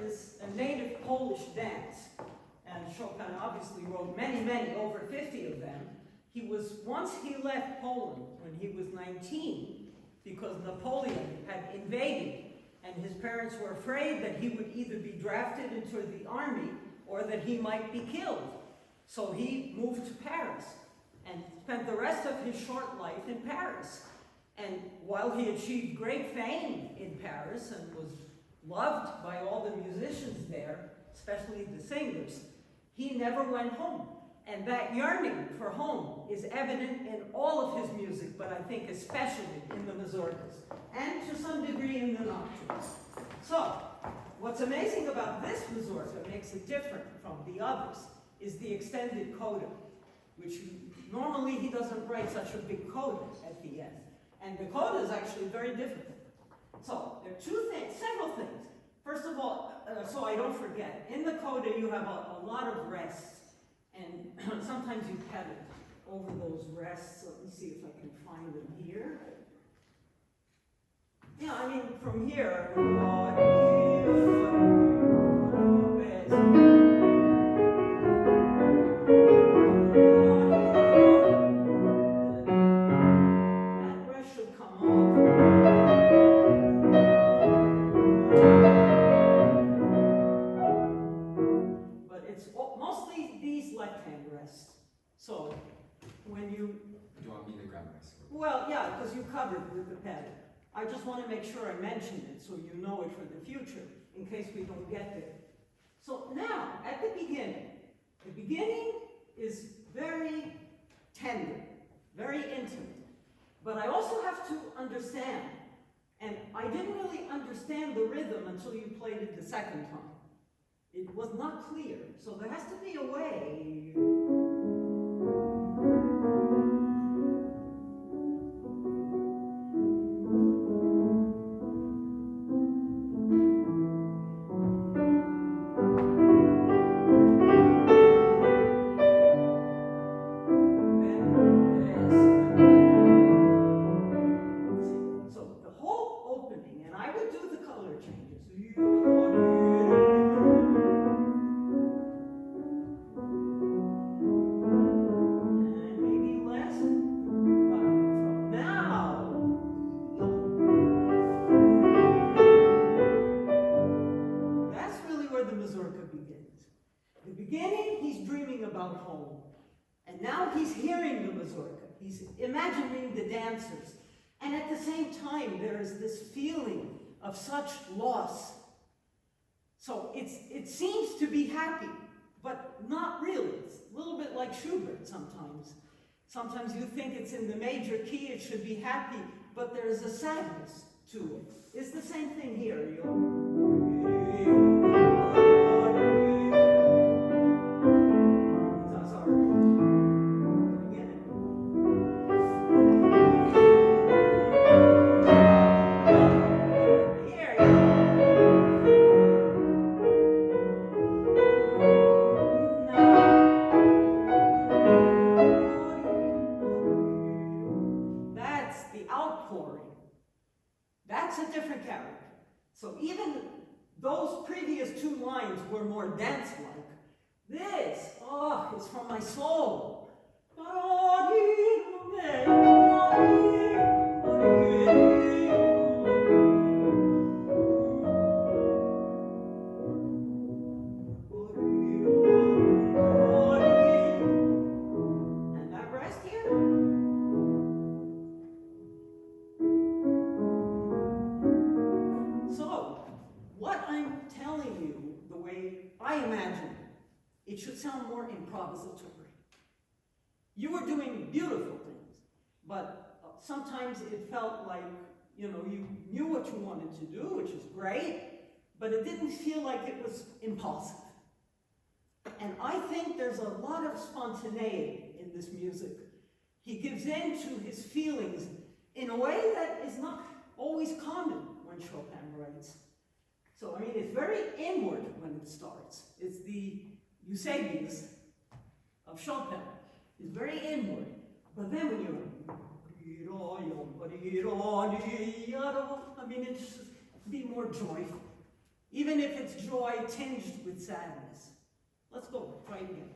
is a native Polish dance, and Chopin obviously wrote many, over 50 of them. Once he left Poland when he was 19, because Napoleon had invaded, and his parents were afraid that he would either be drafted into the army or that he might be killed. So he moved to Paris and spent the rest of his short life in Paris. And while he achieved great fame in Paris and was loved by all the musicians there, especially the singers, he never went home. And that yearning for home is evident in all of his music, but I think especially in the mazurkas, and to some degree in the nocturnes. So, what's amazing about this mazurka, makes it different from the others, is the extended coda, which normally he doesn't write such a big coda at the end. And the coda is actually very difficult. So, there are several things. First of all, so I don't forget, in the coda you have a lot of rests, and sometimes you pedal over those rests. Let me see if I can find them here. Yeah, I mean, from here, that rest should come off. But it's mostly these left-hand rests. So when you... Do you want me to grab my sword? Well, yeah, because you covered with the pedal. I just want to make sure I mention it so you know it for the future, in case we don't get there. So now, at the beginning is very tender, very intimate. But I also have to understand, and I didn't really understand the rhythm until you played it the second time. It was not clear, so there has to be a way. He's imagining the dancers. And at the same time, there is this feeling of such loss. So it seems to be happy, but not really. It's a little bit like Schubert sometimes. Sometimes you think it's in the major key, it should be happy, but there is a sadness to it. It's the same thing here. That's a different character. So even those previous two lines were more dance-like. This, it's from my soul. And that rest here. What I'm telling you, the way I imagine it should sound more improvisatory. You were doing beautiful things, but sometimes it felt like, you knew what you wanted to do, which is great, but it didn't feel like it was impulsive. And I think there's a lot of spontaneity in this music. He gives in to his feelings in a way that is not always common when Chopin writes. So, I mean, it's very inward when it starts. It's the Eusebius of Chopin. It's very inward. But then when you're, I mean, it's just be more joyful. even if it's joy tinged with sadness. Let's go, try it again.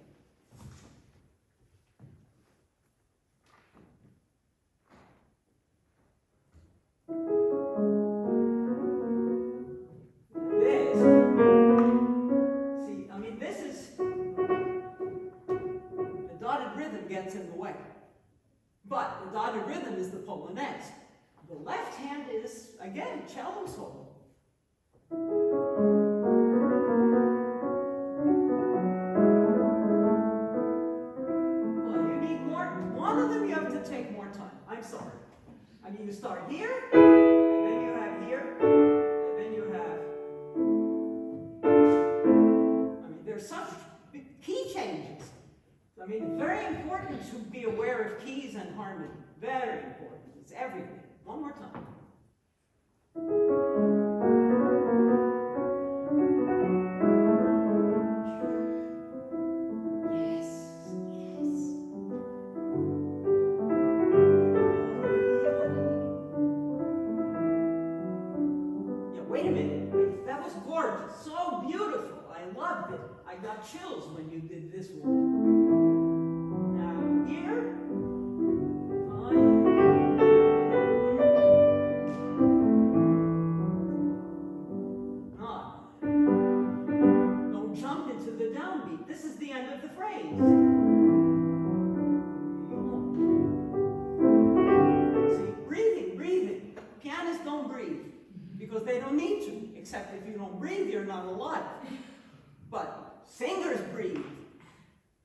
Gets in the way. But the dotted rhythm is the Polonaise. The left hand is, again, cello solo. Well, you need more. One of them you have to take more time. I'm sorry. I mean, you start here, and then you have here, and then you have. I mean, there's such big key changes. I mean, it's very important to be aware of keys and harmony. Very important. It's everything. One more time. Yes, yes. Yeah, wait a minute. That was gorgeous. So beautiful. I loved it. I got chills when you did this one. Here, don't jump into the downbeat. This is the end of the phrase. See, breathing. Pianists don't breathe because they don't need to, except if you don't breathe, you're not alive. But singers breathe.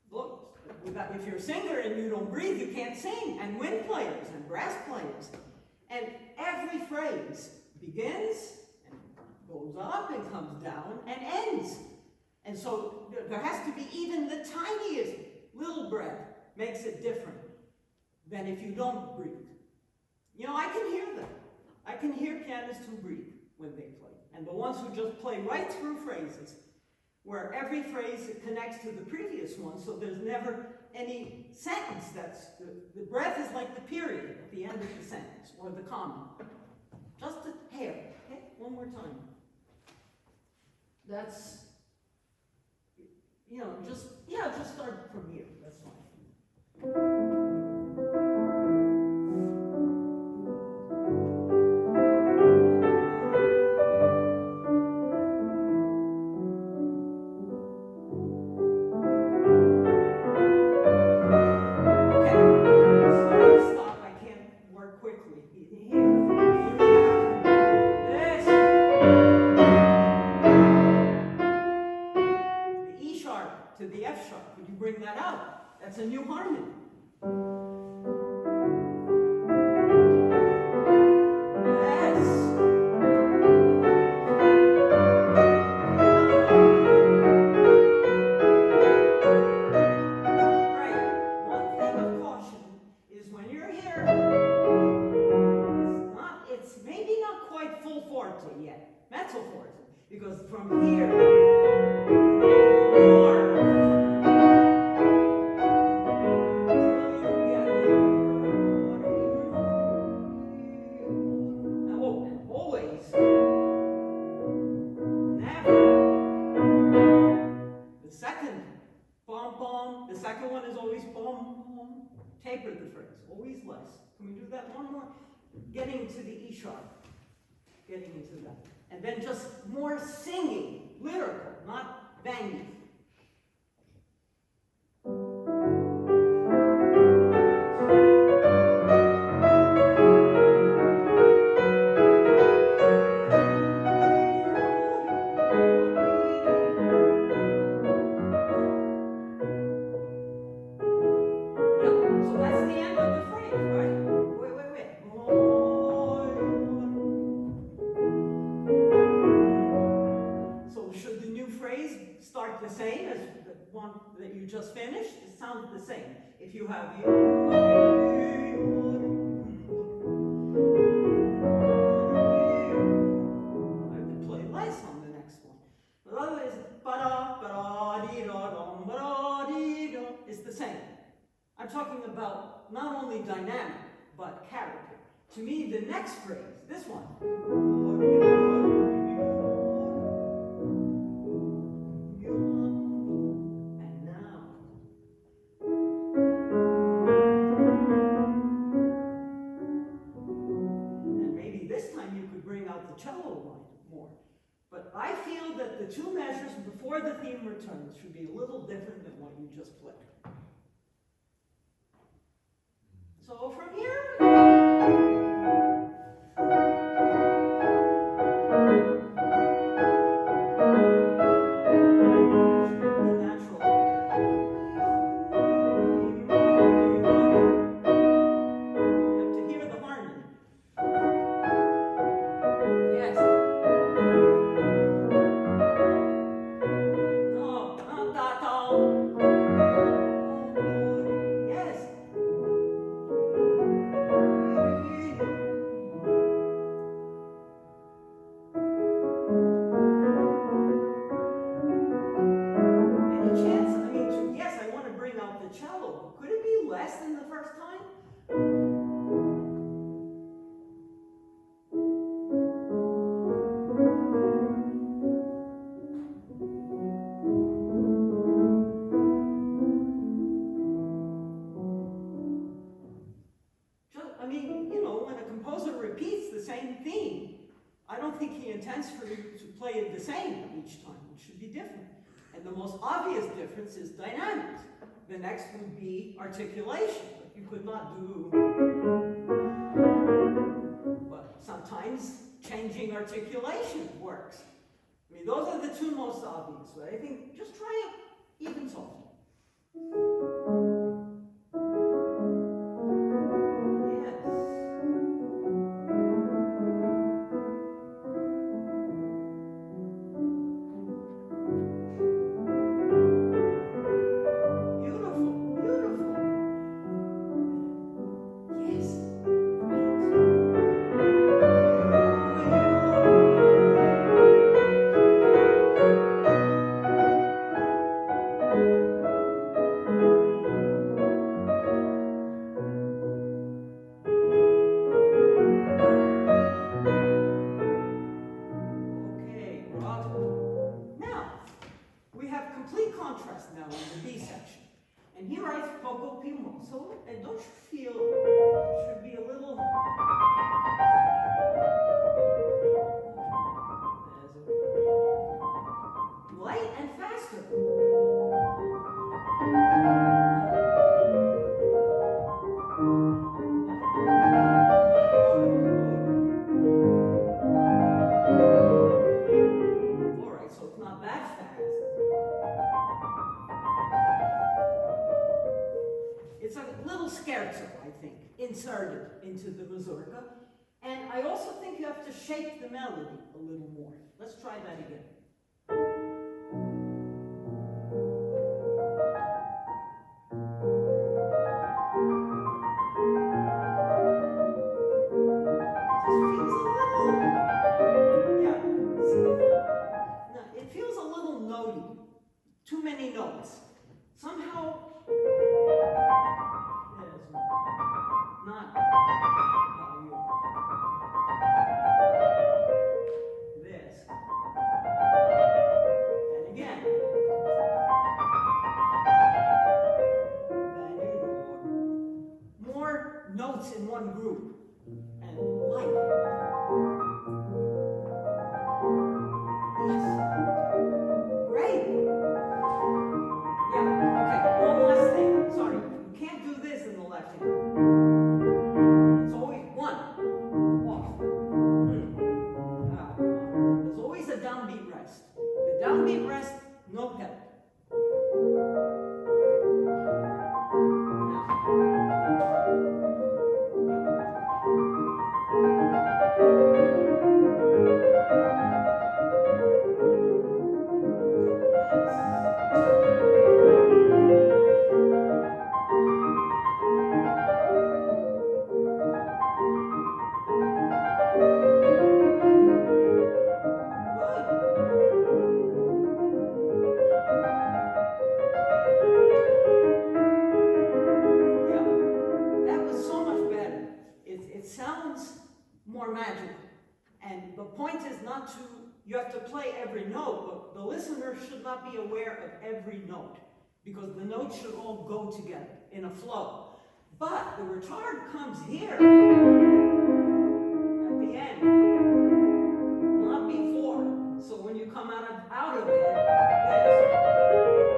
Look. If you're a singer and you don't breathe, you can't sing. And wind players and brass players. And every phrase begins and goes up and comes down and ends. And so there has to be even the tiniest little breath makes it different than if you don't breathe. You know, I can hear them. I can hear pianists who breathe when they play. And the ones who just play right through phrases, where every phrase connects to the previous one, so there's never any sentence that's, the breath is like the period at the end of the sentence, or the comma. Just a hair, okay? One more time. That's, you know, just start from here, that's fine. That's a new harmony. Yes. Right. One thing of caution is when you're here, it's maybe not quite full forte yet, mezzo forte, because from here, taper the phrase, always less. Can we do that one more? Getting to the E sharp. Getting into that. And then just more singing, lyrical, not banging. The same as the one that you just finished, it sounds the same. If you have the I could play less on the next one. But otherwise, it's the same. I'm talking about not only dynamic, but character. To me, the next phrase, this one. It should be a little different than what you just played. So from here, and the most obvious difference is dynamics. The next would be articulation, but you could not do. But sometimes changing articulation works. I mean, those are the two most obvious, but I think just try it even soft. Inserted into the Mazuraka, and I also think you have to shape the melody a little more. Let's try that again. It feels a little notey. Too many notes. Somehow not this. And again. More notes in one group. And light. Yes. Great. Yeah, okay. One last thing. Sorry. You can't do this in the left hand. It's always one. Off. There's always a downbeat rest. The downbeat rest, no pedal. You have to play every note, but the listener should not be aware of every note, because the notes should all go together in a flow. But the retard comes here at the end, not before. So when you come out of it, there's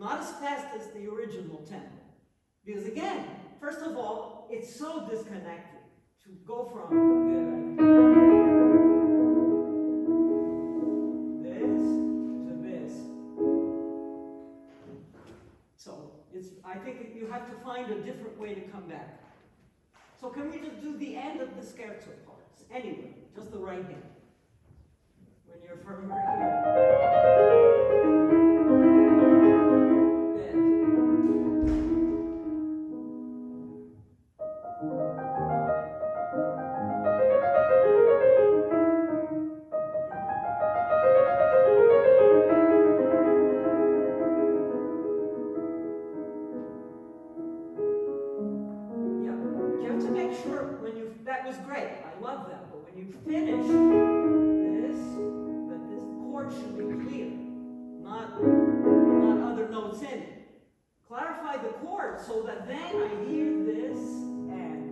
Not as fast as the original tempo. Because again, first of all, it's so disconnected to go from this to this. So I think you have to find a different way to come back. So can we just do the end of the scherzo parts? Anyway, just the right hand. When you're from right here. That was great, I love that, but when you finish this, that this chord should be clear, not other notes in it. Clarify the chord so that then I hear this and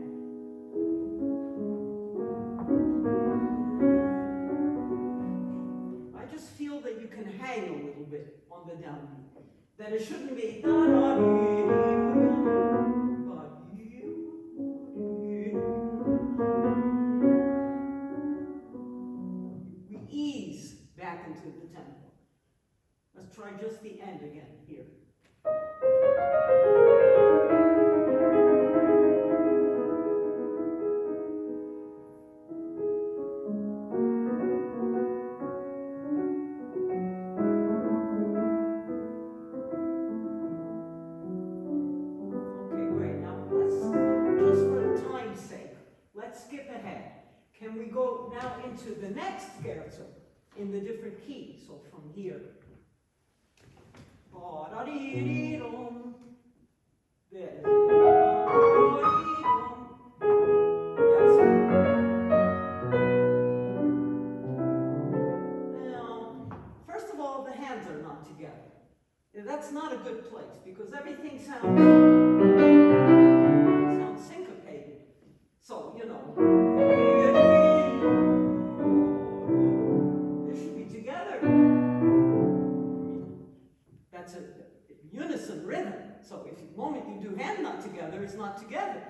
I just feel that you can hang a little bit on the downbeat. That it shouldn't be da da dee, but we ease back into the tempo. Let's try just the end again here. Can we go now into the next scherzo in the different keys? So from here. There. Yes. Now, first of all, the hands are not together. That's not a good place because everything sounds syncopated. So, you know. That's a unison rhythm. So if the moment you do hand not together, it's not together.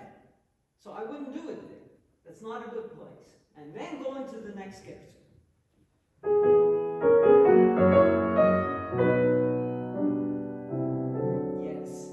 So I wouldn't do it there. That's not a good place. And then go into the next scherzo. Yes.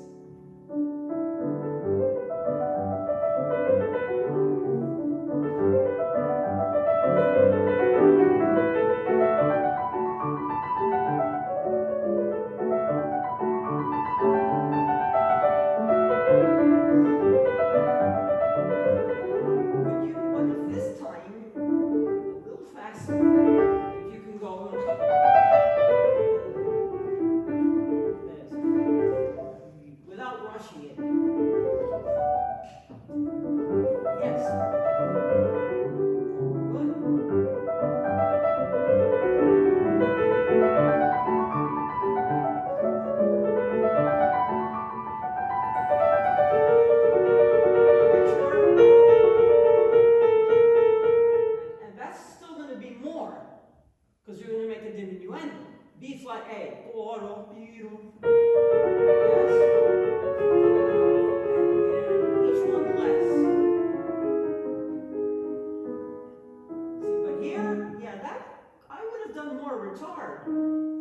Because you're going to make a diminuendo. B flat A. Oro, biru. Yes. And each one less. See, but here, yeah, that I would have done more retard.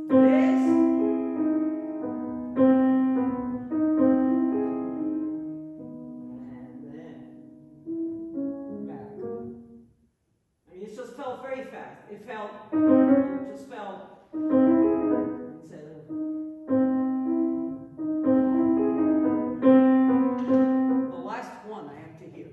This. And then back. I mean, it just felt very fast. It just felt instead of the last one I have to hear.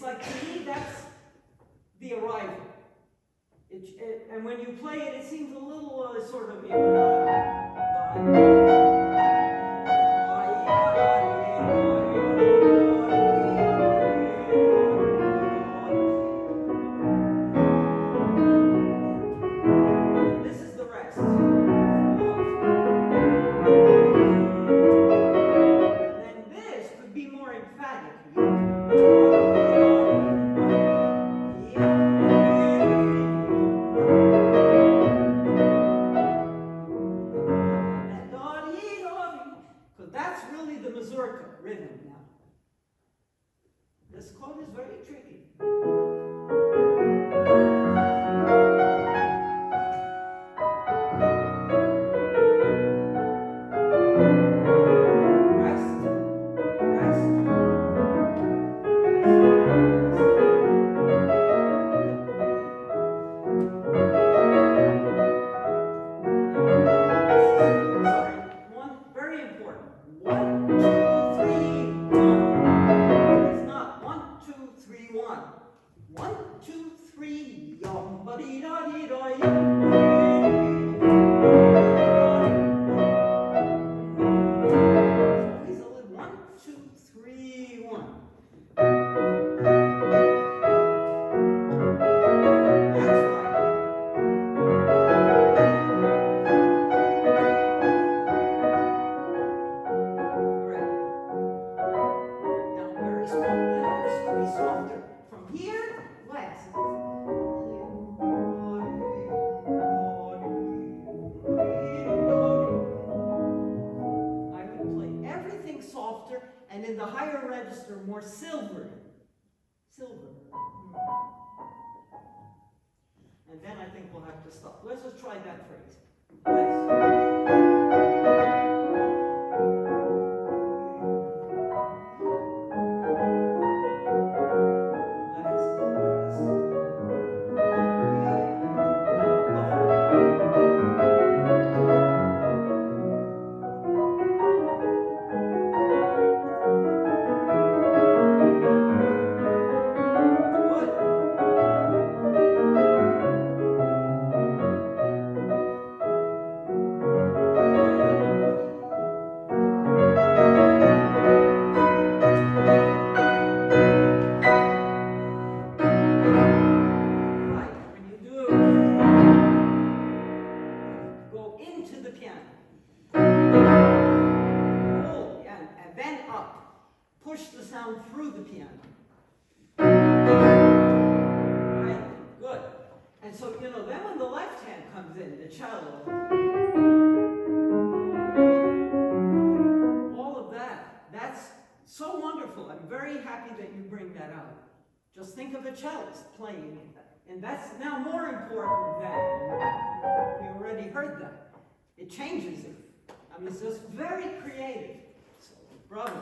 like, to me, that's the arrival. And when you play it, it seems a little sort of, this is the rest. And then this could be more emphatic. Because that's really the Mazuraka rhythm now. This chord is very tricky. And in the higher register, more silvery. Silver. And then I think we'll have to stop. Let's just try that phrase. Through the piano. Right? Good. And so, then when the left hand comes in, the cello, all of that, that's so wonderful. I'm very happy that you bring that out. Just think of a cellist playing it. And that's now more important than, we already heard that. It changes it. I mean, it's just very creative. So, bravo.